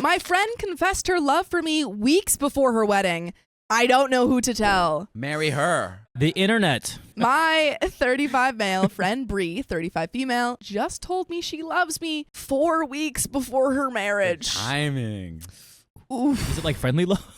My friend confessed her love for me weeks before her wedding. I don't know who to tell. Marry her. The internet. My 35 male friend Bree, 35 female, just told me she loves me 4 weeks before her marriage. Timing. Oof. Is it like friendly love?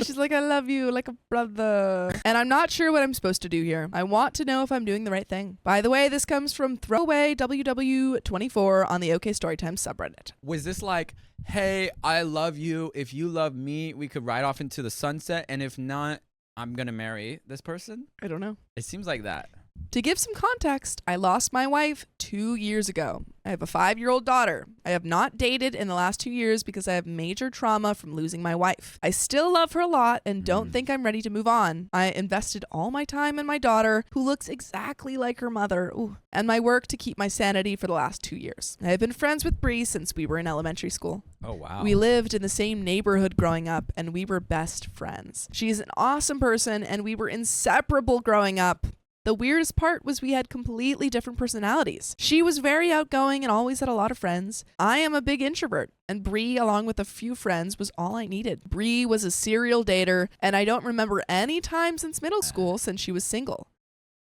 She's like, I love you like a brother. And I'm not sure what I'm supposed to do here. I want to know if I'm doing the right thing. By the way, this comes from Throwaway WW24 on the OK Storytime subreddit. Was this like, hey, I love you. If you love me, we could ride off into the sunset. And if not, I'm going to marry this person? I don't know. It seems like that. To give some context, I lost my wife 2 years ago. I have a 5-year-old daughter. I have not dated in the last 2 years because I have major trauma from losing my wife. I still love her a lot and don't think I'm ready to move on. I invested all my time in my daughter, who looks exactly like her mother, and my work to keep my sanity for the last 2 years. I have been friends with Bree since we were in elementary school. Oh, wow. We lived in the same neighborhood growing up, and we were best friends. She's an awesome person, and we were inseparable growing up. The weirdest part was we had completely different personalities. She was very outgoing and always had a lot of friends. I am a big introvert, and Bree, along with a few friends, was all I needed. Bree was a serial dater, and I don't remember any time since middle school since she was single.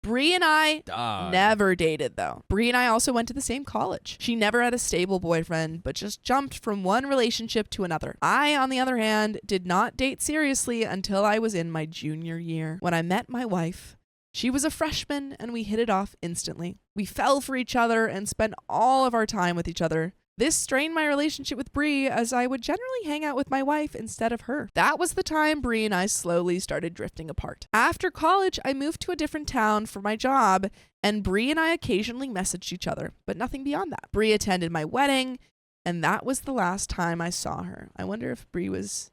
Bree and I never dated, though. Bree and I also went to the same college. She never had a stable boyfriend, but just jumped from one relationship to another. I, on the other hand, did not date seriously until I was in my junior year. When I met my wife, she was a freshman, and we hit it off instantly. We fell for each other and spent all of our time with each other. This strained my relationship with Bree, as I would generally hang out with my wife instead of her. That was the time Bree and I slowly started drifting apart. After college, I moved to a different town for my job, and Bree and I occasionally messaged each other, but nothing beyond that. Bree attended my wedding, and that was the last time I saw her. I wonder if Bree was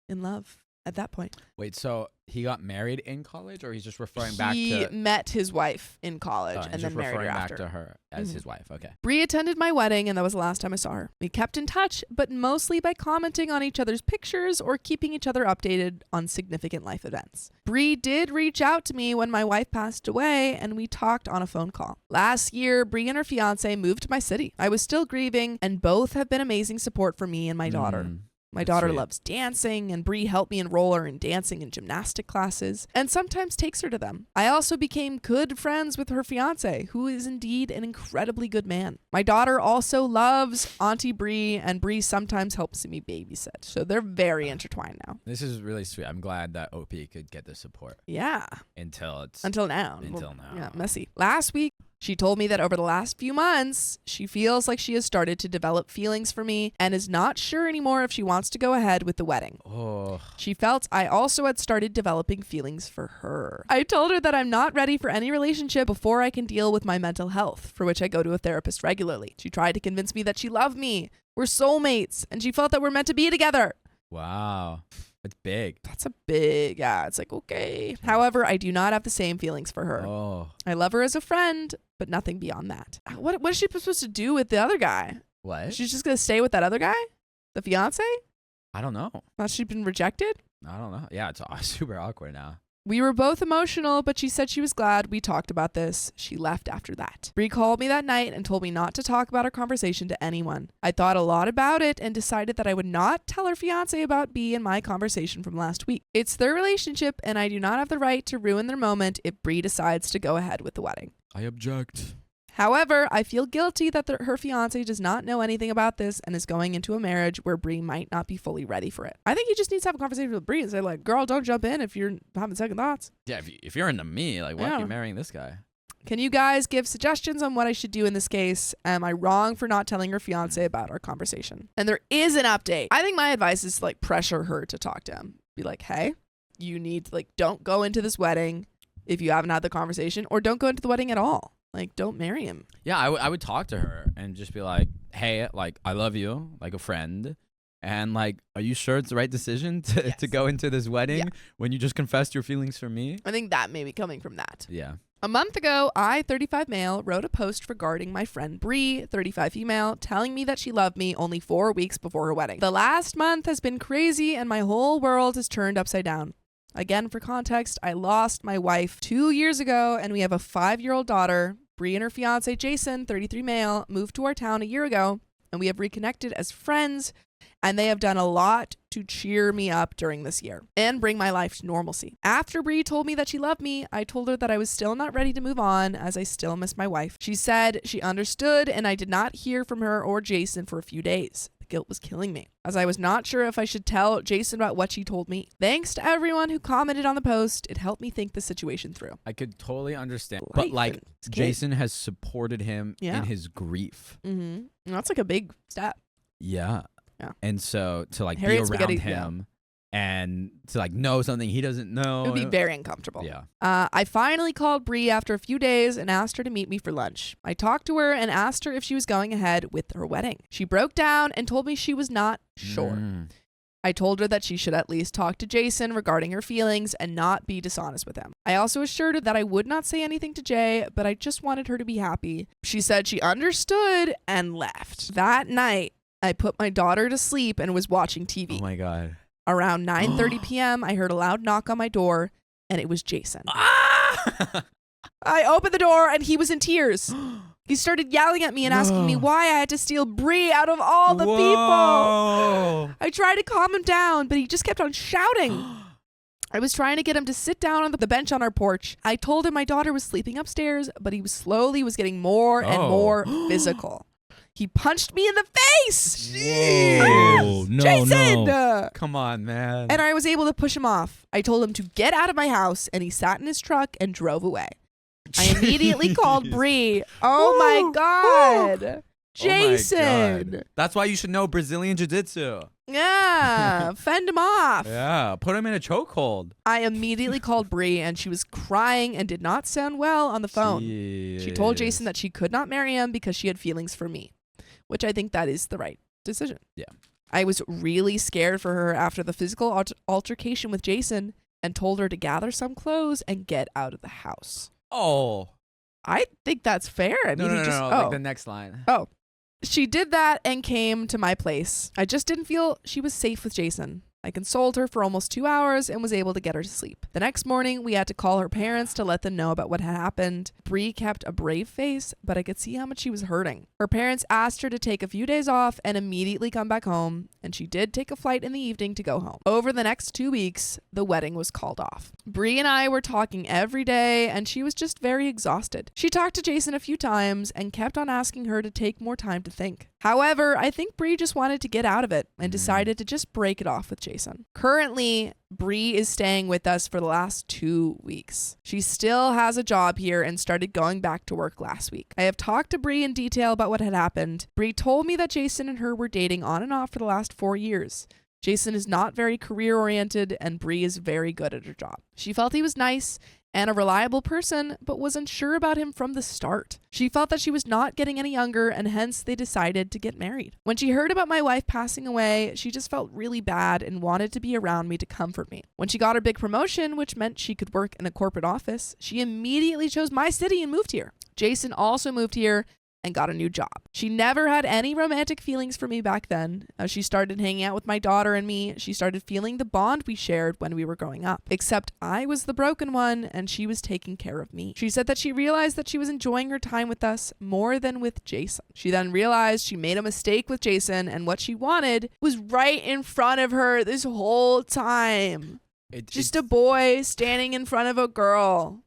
in love at that point. Wait, so he got married in college, or he's just referring back to... He met his wife in college and then married her referring after. back to her as his wife. Okay. Bree attended my wedding, and that was the last time I saw her. We kept in touch, but mostly by commenting on each other's pictures or keeping each other updated on significant life events. Bree did reach out to me when my wife passed away, and we talked on a phone call. Last year, Bree and her fiance moved to my city. I was still grieving, and both have been amazing support for me and my daughter. My daughter loves dancing, and Bree helped me enroll her in dancing and gymnastic classes, and sometimes takes her to them. I also became good friends with her fiance, who is indeed an incredibly good man. My daughter also loves Auntie Bree, and Bree sometimes helps me babysit. So they're very intertwined now. This is really sweet. I'm glad that OP could get the support. Yeah. Until now. Until now. Yeah, messy. Last week, she told me that over the last few months, she feels like she has started to develop feelings for me and is not sure anymore if she wants to go ahead with the wedding. Oh. She felt I also had started developing feelings for her. I told her that I'm not ready for any relationship before I can deal with my mental health, for which I go to a therapist regularly. She tried to convince me that she loved me, we're soulmates, and she felt that we're meant to be together. Wow. It's big. That's a big, yeah, it's like, okay. However, I do not have the same feelings for her. Oh. I love her as a friend, but nothing beyond that. What is she supposed to do with the other guy? What? She's just going to stay with that other guy? The fiance? I don't know. Has she been rejected? I don't know. Yeah, it's super awkward now. We were both emotional, but she said she was glad we talked about this. She left after that. Bree called me that night and told me not to talk about our conversation to anyone. I thought a lot about it and decided that I would not tell her fiance about Bea and my conversation from last week. It's their relationship, and I do not have the right to ruin their moment if Bree decides to go ahead with the wedding. I object. However, I feel guilty that her fiance does not know anything about this and is going into a marriage where Bree might not be fully ready for it. I think he just needs to have a conversation with Bree and say, like, girl, don't jump in if you're having second thoughts. Yeah, if you're into me, like, why are you marrying this guy? Can you guys give suggestions on what I should do in this case? Am I wrong for not telling her fiance about our conversation? And there is an update. I think my advice is to, like, pressure her to talk to him. Be like, hey, you need, like, don't go into this wedding if you haven't had the conversation, or don't go into the wedding at all. Like, don't marry him. Yeah, I would talk to her and just be like, hey, like, I love you, like a friend. And, like, are you sure it's the right decision to go into this wedding when you just confessed your feelings for me? I think that may be coming from that. Yeah. A month ago, I, 35 male, wrote a post regarding my friend Bree, 35 female, telling me that she loved me only 4 weeks before her wedding. The last month has been crazy, and my whole world has turned upside down. Again, for context, I lost my wife 2 years ago, and we have a 5-year-old daughter. Bree and her fiance, Jason, 33 male, moved to our town a year ago, and we have reconnected as friends and they have done a lot to cheer me up during this year and bring my life to normalcy. After Bree told me that she loved me, I told her that I was still not ready to move on as I still miss my wife. She said she understood, and I did not hear from her or Jason for a few days. The guilt was killing me, as I was not sure if I should tell Jason about what she told me. Thanks to everyone who commented on the post. It helped me think the situation through. I could totally understand. Life But like, and his kid. Jason has supported him Yeah. in his grief. Mm-hmm. That's like a big step. Yeah. Yeah. And so to like Harriet be around Spaghetti- him and to like know something he doesn't know. It would be very uncomfortable. Yeah. I finally called Bree after a few days and asked her to meet me for lunch. I talked to her and asked her if she was going ahead with her wedding. She broke down and told me she was not sure. I told her that she should at least talk to Jason regarding her feelings and not be dishonest with him. I also assured her that I would not say anything to Jay, but I just wanted her to be happy. She said she understood and left. That night, I put my daughter to sleep and was watching TV. Oh my God. Around 9:30 p.m., I heard a loud knock on my door, and it was Jason. Ah! I opened the door, and he was in tears. He started yelling at me and asking me why I had to steal Bree out of all the people. I tried to calm him down, but he just kept on shouting. I was trying to get him to sit down on the bench on our porch. I told him my daughter was sleeping upstairs, but he was getting more and more physical. He punched me in the face. Whoa, no, Jason! no. Come on, man. And I was able to push him off. I told him to get out of my house, and he sat in his truck and drove away. I immediately called Bree. Oh my God. Jason. Oh my God. That's why you should know Brazilian Jiu-Jitsu. Yeah. Fend him off. Yeah. Put him in a chokehold. I immediately called Bree, and she was crying and did not sound well on the phone. She told Jason that she could not marry him because she had feelings for me, which I think that is the right decision. Yeah. I was really scared for her after the physical altercation with Jason and told her to gather some clothes and get out of the house. Oh. I think that's fair. I mean, No, he just, like the next line. Oh. She did that and came to my place. I just didn't feel she was safe with Jason. I consoled her for almost 2 hours and was able to get her to sleep. The next morning, we had to call her parents to let them know about what had happened. Bree kept a brave face, but I could see how much she was hurting. Her parents asked her to take a few days off and immediately come back home, and she did take a flight in the evening to go home. Over the next 2 weeks, the wedding was called off. Bree and I were talking every day, and she was just very exhausted. She talked to Jason a few times and kept on asking her to take more time to think. However, I think Bree just wanted to get out of it and decided to just break it off with Jason. Currently, Bree is staying with us for the last 2 weeks. She still has a job here and started going back to work last week. I have talked to Bree in detail about what had happened. Bree told me that Jason and her were dating on and off for the last 4 years. Jason is not very career-oriented, and Bree is very good at her job. She felt he was nice and a reliable person, but was unsure about him from the start. She felt that she was not getting any younger, and hence they decided to get married. When she heard about my wife passing away, she just felt really bad and wanted to be around me to comfort me. When she got her big promotion, which meant she could work in a corporate office, she immediately chose my city and moved here. Jason also moved here and got a new job. She never had any romantic feelings for me back then. As she started hanging out with my daughter and me, she started feeling the bond we shared when we were growing up. Except I was the broken one and she was taking care of me. She said that she realized that she was enjoying her time with us more than with Jason. She then realized she made a mistake with Jason and what she wanted was right in front of her this whole time. Just a boy standing in front of a girl.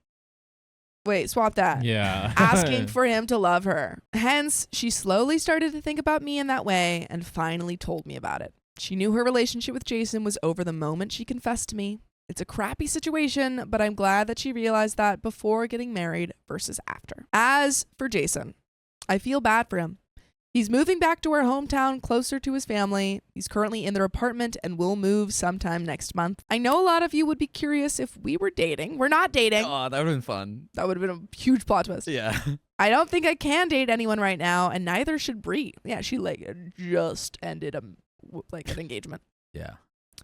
Wait, swap that. Yeah. Asking for him to love her. Hence, she slowly started to think about me in that way and finally told me about it. She knew her relationship with Jason was over the moment she confessed to me. It's a crappy situation, but I'm glad that she realized that before getting married versus after. As for Jason, I feel bad for him. He's moving back to our hometown closer to his family. He's currently in their apartment and will move sometime next month. I know a lot of you would be curious if we were dating. We're not dating. Oh, that would have been fun. That would have been a huge plot twist. Yeah. I don't think I can date anyone right now, and neither should Bree. Yeah, she just ended an engagement. Yeah.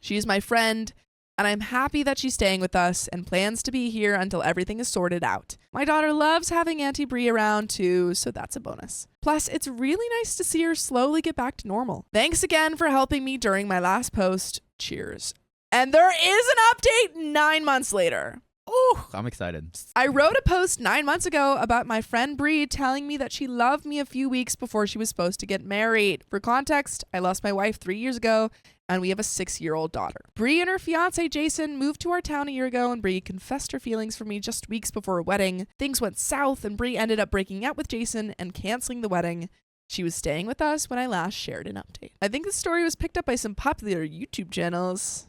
She's my friend, and I'm happy that she's staying with us and plans to be here until everything is sorted out. My daughter loves having Auntie Bree around too, so that's a bonus. Plus, it's really nice to see her slowly get back to normal. Thanks again for helping me during my last post. Cheers. And there is an update 9 months later. Oh, I'm excited. I wrote a post 9 months ago about my friend Bree telling me that she loved me a few weeks before she was supposed to get married. For context, I lost my wife 3 years ago, and we have a 6-year-old daughter. Bree and her fiance Jason moved to our town a year ago, and Bree confessed her feelings for me just weeks before a wedding. Things went south, and Bree ended up breaking up with Jason and canceling the wedding. She was staying with us when I last shared an update. I think the story was picked up by some popular YouTube channels.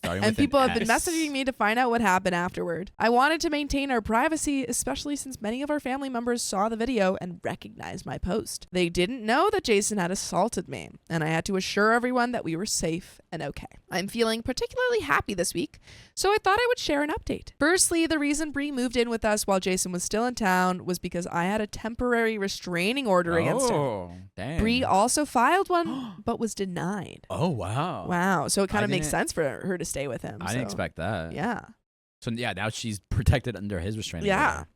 And people have been messaging me to find out what happened afterward. I wanted to maintain our privacy, especially since many of our family members saw the video and recognized my post. They didn't know that Jason had assaulted me, and I had to assure everyone that we were safe and okay. I'm feeling particularly happy this week, so I thought I would share an update. Firstly, the reason Bree moved in with us while Jason was still in town was because I had a temporary restraining order against him. Dang. Bree also filed one, but was denied. Oh, wow. Wow. So it kind of makes sense for her to stay with him. I didn't expect that. Yeah. So yeah, now she's protected under his restraining order.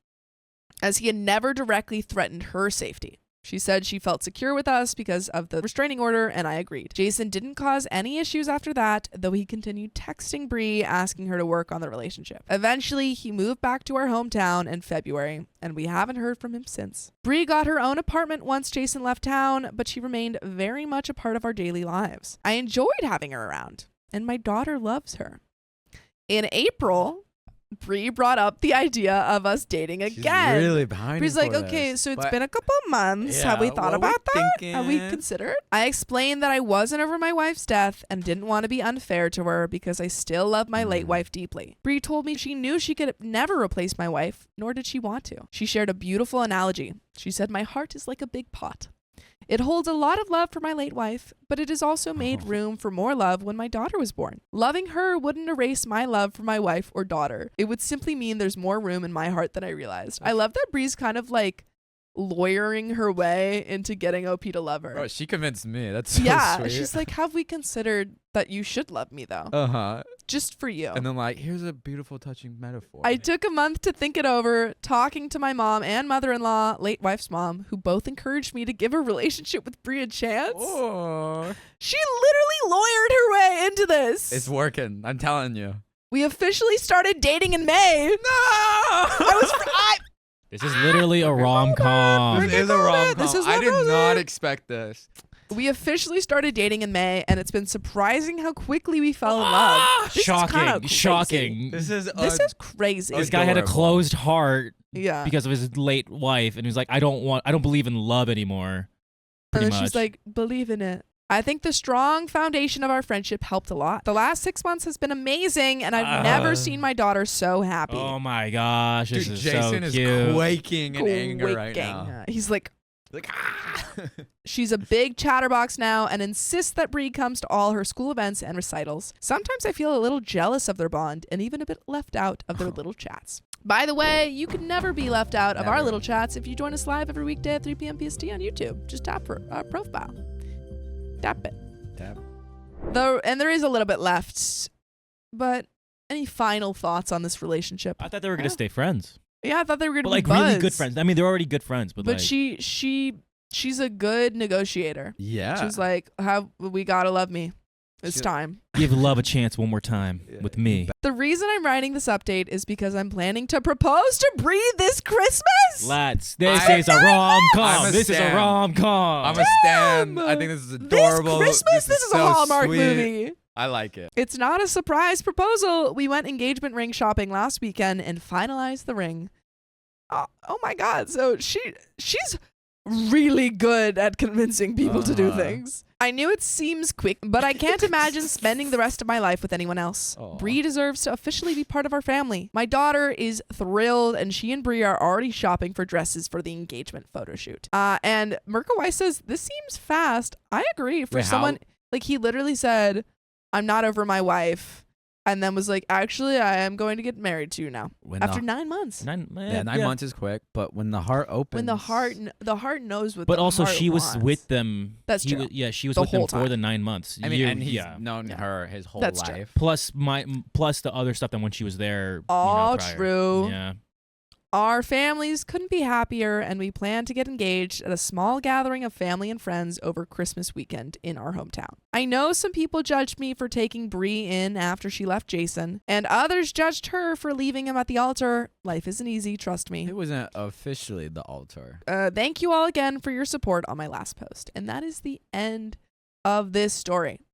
As he had never directly threatened her safety. She said she felt secure with us because of the restraining order, and I agreed. Jason didn't cause any issues after that, though he continued texting Bree asking her to work on the relationship. Eventually, he moved back to our hometown in February, and we haven't heard from him since. Bree got her own apartment once Jason left town, but she remained very much a part of our daily lives. I enjoyed having her around, and my daughter loves her. In April, Bree brought up the idea of us dating again. She's really behind. Bree's like, okay, so it's been a couple months. Have we thought about that? Have we considered? I explained that I wasn't over my wife's death and didn't want to be unfair to her because I still love my late wife deeply. Bree told me she knew she could never replace my wife, nor did she want to. She shared a beautiful analogy. She said, my heart is like a big pot. It holds a lot of love for my late wife, but it has also made room for more love when my daughter was born. Loving her wouldn't erase my love for my wife or daughter. It would simply mean there's more room in my heart than I realized. I love that Bree's kind of like lawyering her way into getting OP to love her. Oh, she convinced me. That's so sweet. She's like, have we considered that you should love me though? Just for you. And then like, here's a beautiful touching metaphor. I took a month to think it over, talking to my mom and mother-in-law, late wife's mom, who both encouraged me to give her relationship with Bree a chance. Oh. She literally lawyered her way into this. It's working. I'm telling you. We officially started dating in May. No! This is literally a rom-com. This is a rom-com. I did not expect this. We officially started dating in May, and it's been surprising how quickly we fell in love. Shocking. This is crazy. This guy had a closed heart because of his late wife, and he was like, I don't believe in love anymore. And then she's like, believe in it. I think the strong foundation of our friendship helped a lot. The last 6 months has been amazing, and I've never seen my daughter so happy. Oh my gosh, this is Jason so is cute. quaking in anger right now. He's like She's a big chatterbox now and insists that Bree comes to all her school events and recitals. Sometimes I feel a little jealous of their bond and even a bit left out of their little chats. By the way, you can never be left out of our little chats if you join us live every weekday at 3 p.m. PST on YouTube. Just tap for our profile. Tap it. Tap. And there is a little bit left, but any final thoughts on this relationship? I thought they were going to stay friends. Yeah, I thought they were going to be buds. Really good friends. I mean, they're already good friends, but like, she's a good negotiator. Yeah. She's like, we gotta love me. It's time. Give love a chance one more time with me. The reason I'm writing this update is because I'm planning to propose to Bree this Christmas. This is a rom-com. This is a rom-com. I'm a stan. I think this is adorable. This Christmas, this is so a Hallmark sweet. movie. I like it. It's not a surprise proposal. We went engagement ring shopping last weekend and finalized the ring. Oh my God. So she's really good at convincing people to do things. I knew it seems quick, but I can't imagine spending the rest of my life with anyone else. Bree deserves to officially be part of our family. My daughter is thrilled, and she and Bree are already shopping for dresses for the engagement photo shoot. And Mirka Weiss says, this seems fast. I agree. For someone, like, he literally said, I'm not over my wife. And then was like, actually, I am going to get married to you now. After 9 months. 9 months is quick, but when the heart opens. When the heart knows what. But the also, heart she was wants. with them. That's true. She was with them for the 9 months. I mean, and he's known her his whole That's life. True. Plus the other stuff that when she was there. All prior. true. Yeah. Our families couldn't be happier, and we plan to get engaged at a small gathering of family and friends over Christmas weekend in our hometown. I know some people judged me for taking Bree in after she left Jason, and others judged her for leaving him at the altar. Life isn't easy, trust me. It wasn't officially the altar. Thank you all again for your support on my last post. And that is the end of this story.